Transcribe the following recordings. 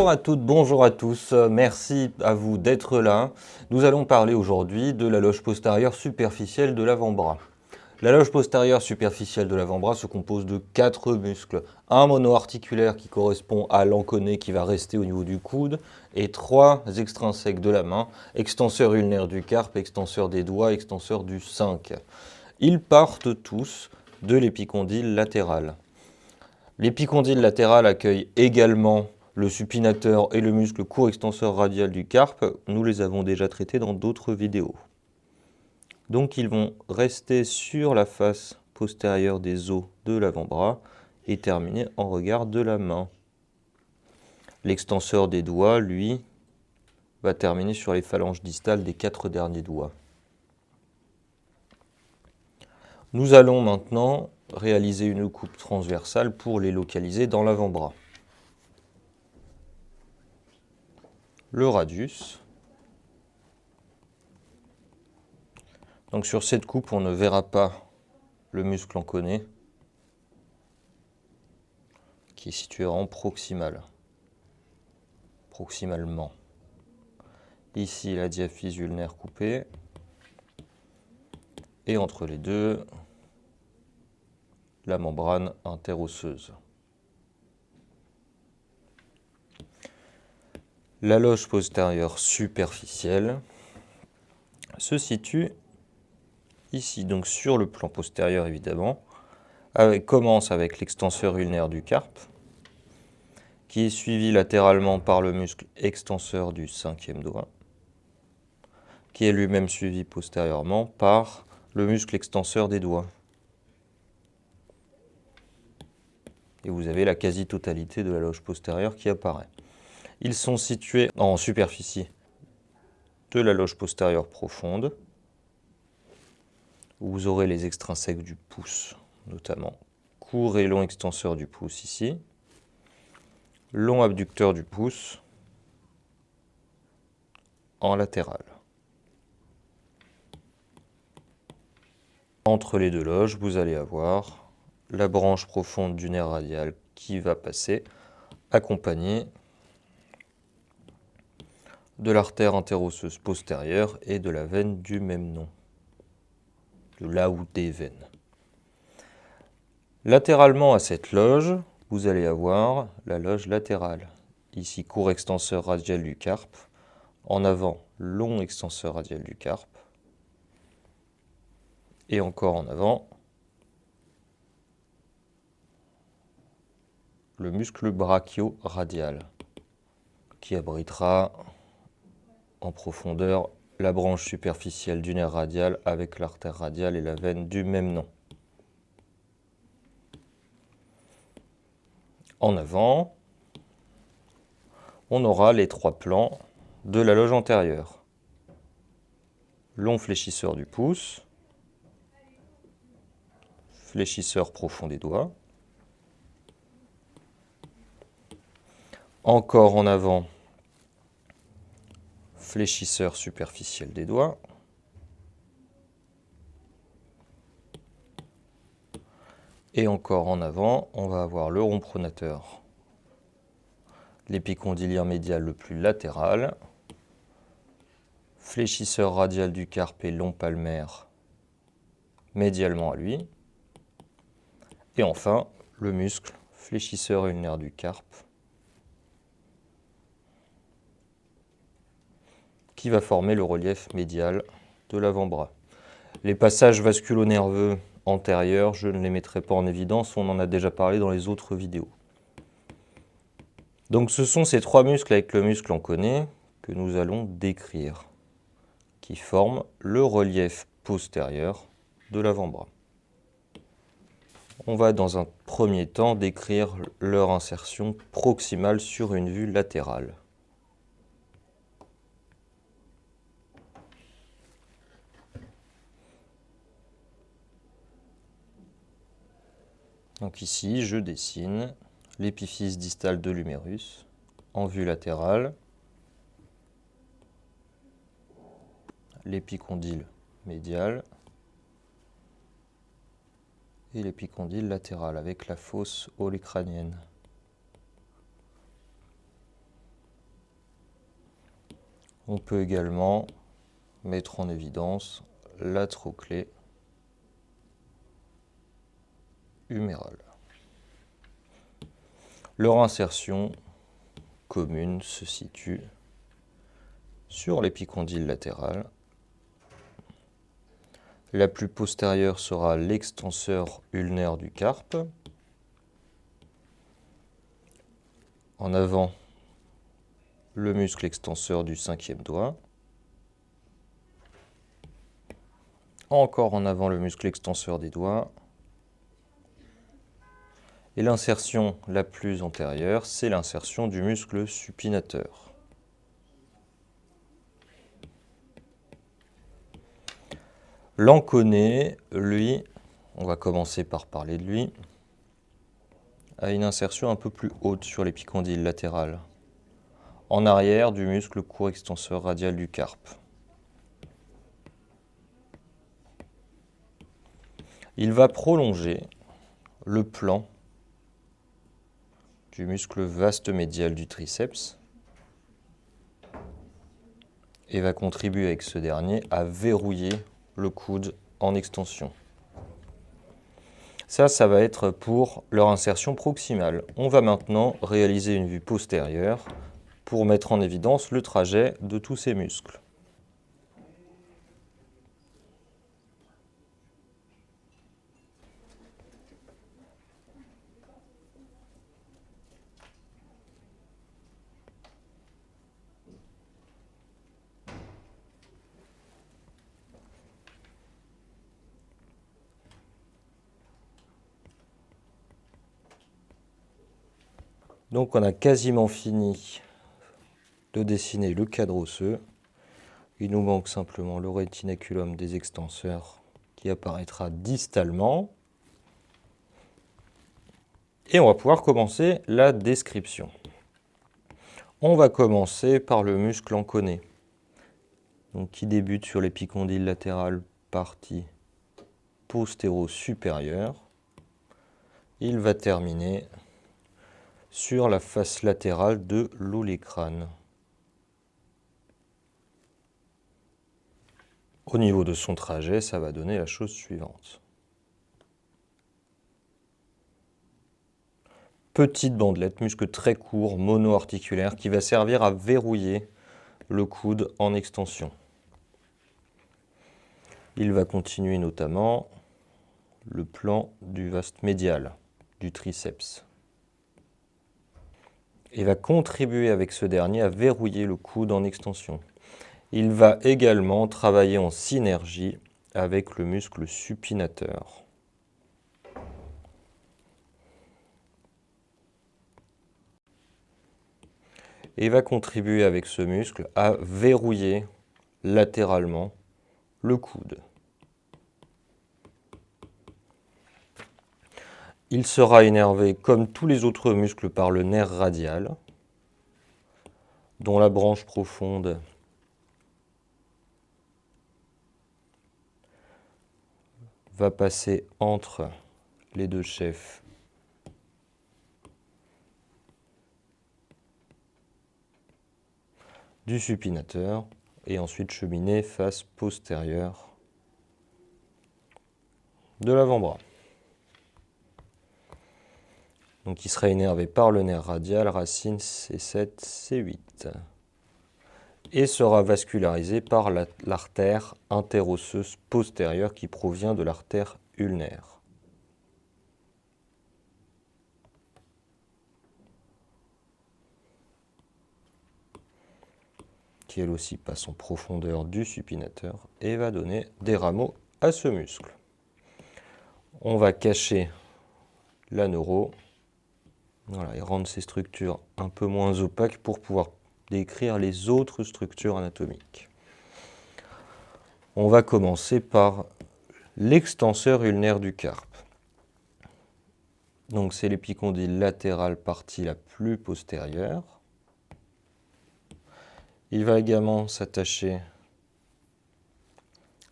Bonjour à toutes, bonjour à tous, merci à vous d'être là. Nous allons parler aujourd'hui de la loge postérieure superficielle de l'avant-bras. La loge postérieure superficielle de l'avant-bras se compose de 4 muscles. Un monoarticulaire qui correspond à l'enconé qui va rester au niveau du coude et 3 extrinsèques de la main, extenseur ulnaire du carpe, extenseur des doigts, extenseur du 5. Ils partent tous de l'épicondyle latéral. L'épicondyle latéral accueille également le supinateur et le muscle court extenseur radial du carpe. Nous les avons déjà traités dans d'autres vidéos. Donc ils vont rester sur la face postérieure des os de l'avant-bras et terminer en regard de la main. L'extenseur des doigts, lui, va terminer sur les phalanges distales des 4 derniers doigts. Nous allons maintenant réaliser une coupe transversale pour les localiser dans l'avant-bras. Le radius. Donc sur cette coupe, on ne verra pas le muscle enconé qui est situé en proximalement. Ici, la diaphyse ulnaire coupée. Et entre les deux, la membrane interosseuse. La loge postérieure superficielle se situe ici, donc sur le plan postérieur évidemment, commence avec l'extenseur ulnaire du carpe, qui est suivi latéralement par le muscle extenseur du 5e doigt, qui est lui-même suivi postérieurement par le muscle extenseur des doigts. Et vous avez la quasi-totalité de la loge postérieure qui apparaît. Ils sont situés en superficie de la loge postérieure profonde, où vous aurez les extrinsèques du pouce, notamment court et long extenseur du pouce ici, long abducteur du pouce en latéral. Entre les deux loges, vous allez avoir la branche profonde du nerf radial qui va passer, accompagnée de l'artère interosseuse postérieure et de la veine du même nom, de là ou des veines. Latéralement à cette loge, vous allez avoir la loge latérale. Ici, court extenseur radial du carpe, en avant, long extenseur radial du carpe, et encore en avant, le muscle brachio-radial, qui abritera en profondeur la branche superficielle du nerf radial avec l'artère radiale et la veine du même nom. En avant, on aura les 3 plans de la loge antérieure. Long fléchisseur du pouce, fléchisseur profond des doigts, encore en avant, fléchisseur superficiel des doigts, et encore en avant, on va avoir le rond pronateur, l'épicondylien médial le plus latéral, fléchisseur radial du carpe et long palmaire médialement à lui, et enfin le muscle fléchisseur ulnaire du carpe qui va former le relief médial de l'avant-bras. Les passages vasculo-nerveux antérieurs, je ne les mettrai pas en évidence, on en a déjà parlé dans les autres vidéos. Donc ce sont ces 3 muscles avec le muscle enconé que nous allons décrire, qui forment le relief postérieur de l'avant-bras. On va dans un premier temps décrire leur insertion proximale sur une vue latérale. Donc ici, je dessine l'épiphyse distale de l'humérus en vue latérale, l'épicondyle médial et l'épicondyle latéral avec la fosse olecrânienne. On peut également mettre en évidence la trochlée humérale. Leur insertion commune se situe sur l'épicondyle latéral. La plus postérieure sera l'extenseur ulnaire du carpe. En avant, le muscle extenseur du 5e doigt. Encore en avant, le muscle extenseur des doigts. Et l'insertion la plus antérieure, c'est l'insertion du muscle supinateur. L'enconé, lui, on va commencer par parler de lui, a une insertion un peu plus haute sur l'épicondyle latéral, en arrière du muscle court extenseur radial du carpe. Il va prolonger le plan du muscle vaste médial du triceps et va contribuer avec ce dernier à verrouiller le coude en extension. Ça va être pour leur insertion proximale. On va maintenant réaliser une vue postérieure pour mettre en évidence le trajet de tous ces muscles. Donc on a quasiment fini de dessiner le cadre osseux. Il nous manque simplement le rétinaculum des extenseurs qui apparaîtra distalement. Et on va pouvoir commencer la description. On va commencer par le muscle enconé, donc qui débute sur l'épicondyle latéral, partie postéro-supérieure. Il va terminer sur la face latérale de l'olécrâne. Au niveau de son trajet, ça va donner la chose suivante. Petite bandelette, muscle très court, mono-articulaire, qui va servir à verrouiller le coude en extension. Il va continuer notamment le plan du vaste médial, du triceps. Et va contribuer avec ce dernier à verrouiller le coude en extension. Il va également travailler en synergie avec le muscle supinateur. Et va contribuer avec ce muscle à verrouiller latéralement le coude. Il sera innervé comme tous les autres muscles par le nerf radial, dont la branche profonde va passer entre les deux chefs du supinateur et ensuite cheminer face postérieure de l'avant-bras. Donc il sera innervé par le nerf radial, racine C7, C8. Et sera vascularisé par l'artère interosseuse postérieure qui provient de l'artère ulnaire. Qui elle aussi passe en profondeur du supinateur et va donner des rameaux à ce muscle. On va cacher la neuro. Voilà, et rendre ces structures un peu moins opaques pour pouvoir décrire les autres structures anatomiques. On va commencer par l'extenseur ulnaire du carpe. Donc c'est l'épicondyle latéral, partie la plus postérieure. Il va également s'attacher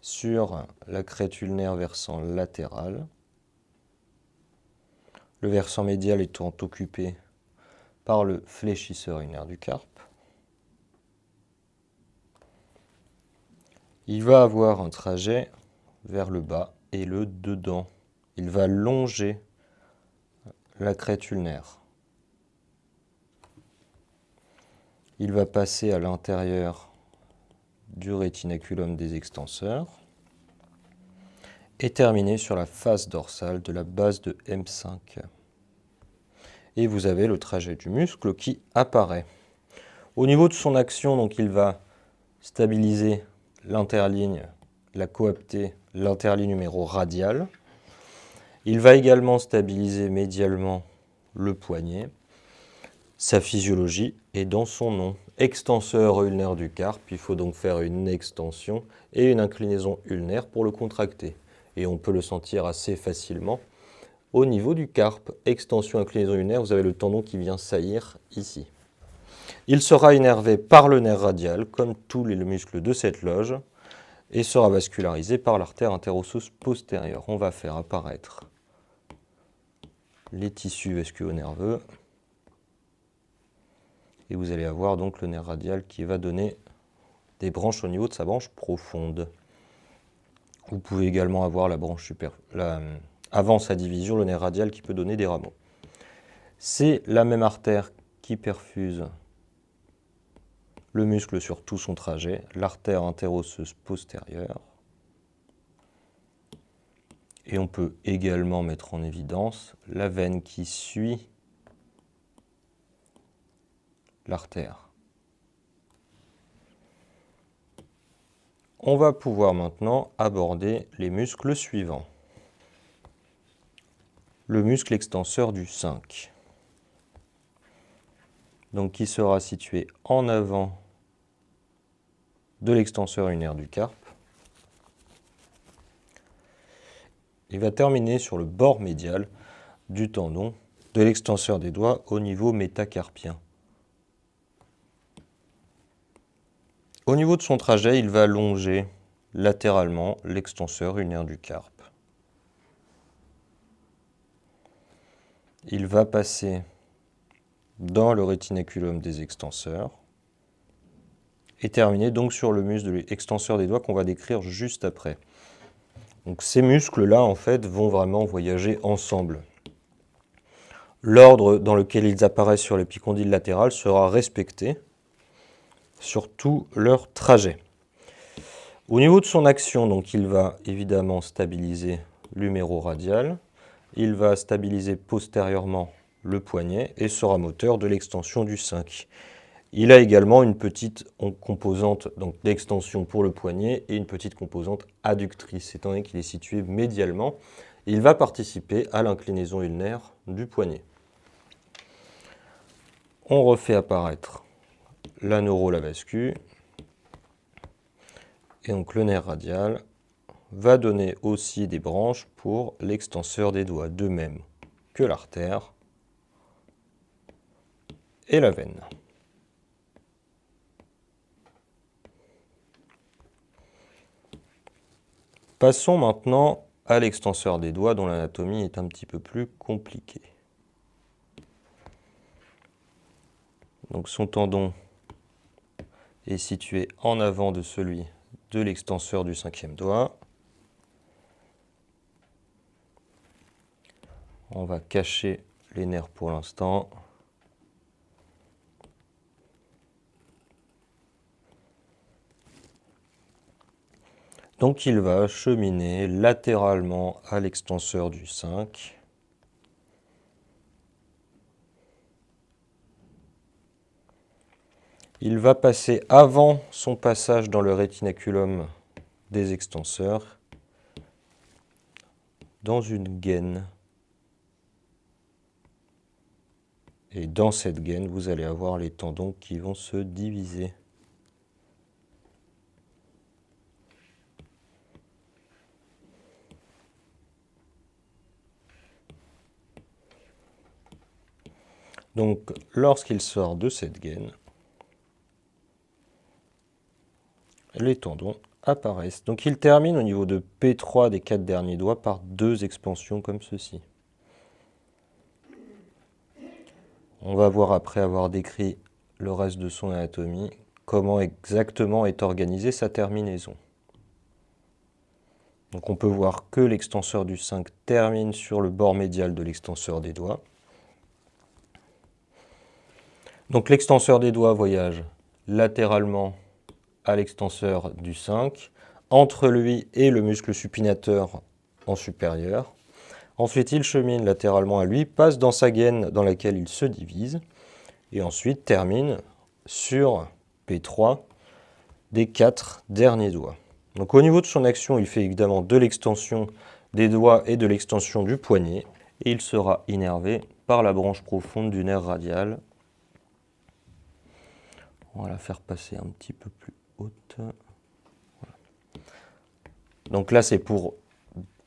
sur la crête ulnaire versant latéral. Le versant médial étant occupé par le fléchisseur ulnaire du carpe. Il va avoir un trajet vers le bas et le dedans. Il va longer la crête ulnaire. Il va passer à l'intérieur du rétinaculum des extenseurs et terminer sur la face dorsale de la base de M5. Et vous avez le trajet du muscle qui apparaît. Au niveau de son action, donc, il va stabiliser l'interligne, la coapter, l'interligne numéro-radial. Il va également stabiliser médialement le poignet. Sa physiologie est dans son nom. Extenseur ulnaire du carpe, il faut donc faire une extension et une inclinaison ulnaire pour le contracter. Et on peut le sentir assez facilement au niveau du carpe. Extension, inclinaison ulnaire, vous avez le tendon qui vient saillir ici. Il sera innervé par le nerf radial, comme tous les muscles de cette loge, et sera vascularisé par l'artère interosseuse postérieure. On va faire apparaître les tissus vasculo-nerveux. Et vous allez avoir donc le nerf radial qui va donner des branches au niveau de sa branche profonde. Vous pouvez également avoir la branche avant sa division, le nerf radial qui peut donner des rameaux. C'est la même artère qui perfuse le muscle sur tout son trajet, l'artère interosseuse postérieure. Et on peut également mettre en évidence la veine qui suit l'artère. On va pouvoir maintenant aborder les muscles suivants. Le muscle extenseur du 5, donc qui sera situé en avant de l'extenseur ulnaire du carpe. Il va terminer sur le bord médial du tendon de l'extenseur des doigts au niveau métacarpien. Au niveau de son trajet, il va longer latéralement l'extenseur ulnaire du carpe. Il va passer dans le rétinaculum des extenseurs et terminer donc sur le muscle de l'extenseur des doigts qu'on va décrire juste après. Donc ces muscles-là, en fait, vont vraiment voyager ensemble. L'ordre dans lequel ils apparaissent sur l'épicondyle latéral sera respecté sur tout leur trajet. Au niveau de son action, donc, il va évidemment stabiliser l'huméro-radial, il va stabiliser postérieurement le poignet et sera moteur de l'extension du 5. Il a également une petite composante d'extension pour le poignet et une petite composante adductrice, étant donné qu'il est situé médialement. Il va participer à l'inclinaison ulnaire du poignet. On refait apparaître la neurolavascule. Et donc le nerf radial va donner aussi des branches pour l'extenseur des doigts, de même que l'artère et la veine. Passons maintenant à l'extenseur des doigts dont l'anatomie est un petit peu plus compliquée. Donc son tendon est situé en avant de celui de l'extenseur du 5e doigt. On va cacher les nerfs pour l'instant. Donc il va cheminer latéralement à l'extenseur du 5. Il va passer avant son passage dans le rétinaculum des extenseurs dans une gaine. Et dans cette gaine, vous allez avoir les tendons qui vont se diviser. Donc, lorsqu'il sort de cette gaine, les tendons apparaissent. Donc, il termine au niveau de P3 des 4 derniers doigts par 2 expansions comme ceci. On va voir, après avoir décrit le reste de son anatomie, comment exactement est organisée sa terminaison. Donc on peut voir que l'extenseur du 5 termine sur le bord médial de l'extenseur des doigts. Donc l'extenseur des doigts voyage latéralement à l'extenseur du 5, entre lui et le muscle supinateur en supérieur. Ensuite, il chemine latéralement à lui, passe dans sa gaine dans laquelle il se divise, et ensuite termine sur P3 des 4 derniers doigts. Donc au niveau de son action, il fait évidemment de l'extension des doigts et de l'extension du poignet, et il sera innervé par la branche profonde du nerf radial. On va la faire passer un petit peu plus haute. Voilà. Donc là, c'est pour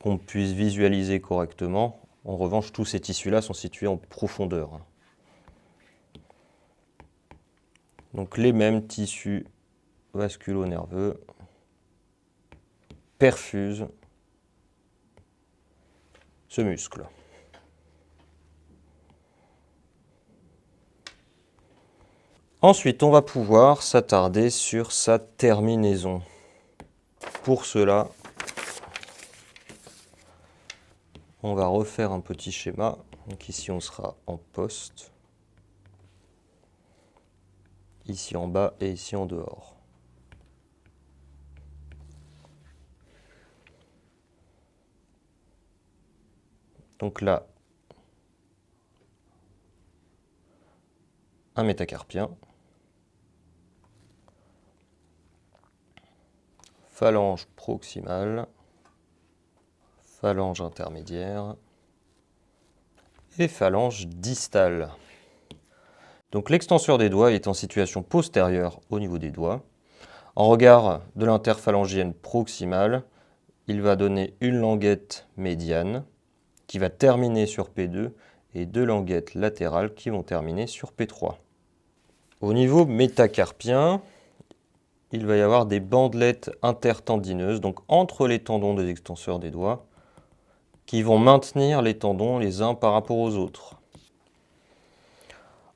qu'on puisse visualiser correctement. En revanche, tous ces tissus-là sont situés en profondeur. Donc les mêmes tissus vasculo-nerveux perfusent ce muscle. Ensuite, on va pouvoir s'attarder sur sa terminaison. Pour cela, on va refaire un petit schéma. Donc ici, on sera en poste. Ici en bas et ici en dehors. Donc là, un métacarpien. Phalange proximale. Phalange intermédiaire. Et phalange distale. Donc l'extenseur des doigts est en situation postérieure au niveau des doigts. En regard de l'interphalangienne proximale, il va donner une languette médiane qui va terminer sur P2 et deux languettes latérales qui vont terminer sur P3. Au niveau métacarpien, il va y avoir des bandelettes intertendineuses, donc entre les tendons des extenseurs des doigts, qui vont maintenir les tendons les uns par rapport aux autres.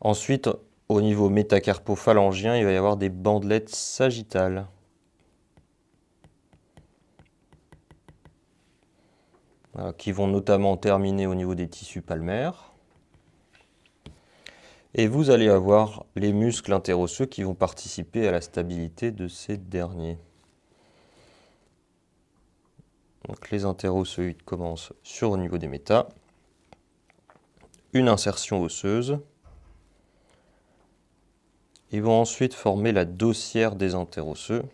Ensuite, au niveau métacarpophalangien, il va y avoir des bandelettes sagittales. Voilà, qui vont notamment terminer au niveau des tissus palmaires. Et vous allez avoir les muscles interosseux qui vont participer à la stabilité de ces derniers. Donc les interosseoïdes commencent sur au niveau des métas. Une insertion osseuse. Ils vont ensuite former la dossière des interosseux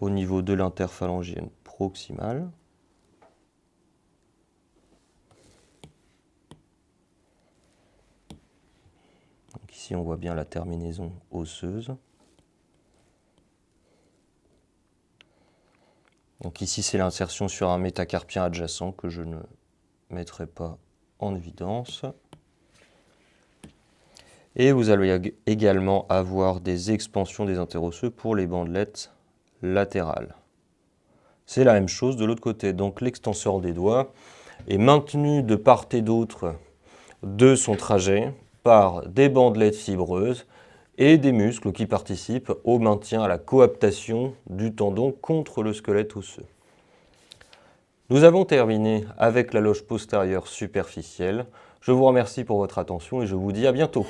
au niveau de l'interphalangienne proximale. Donc ici, on voit bien la terminaison osseuse. Donc ici, c'est l'insertion sur un métacarpien adjacent que je ne mettrai pas en évidence. Et vous allez également avoir des expansions des interosseux pour les bandelettes latérales. C'est la même chose de l'autre côté. Donc l'extenseur des doigts est maintenu de part et d'autre de son trajet par des bandelettes fibreuses et des muscles qui participent au maintien, à la coaptation du tendon contre le squelette osseux. Nous avons terminé avec la loge postérieure superficielle. Je vous remercie pour votre attention et je vous dis à bientôt.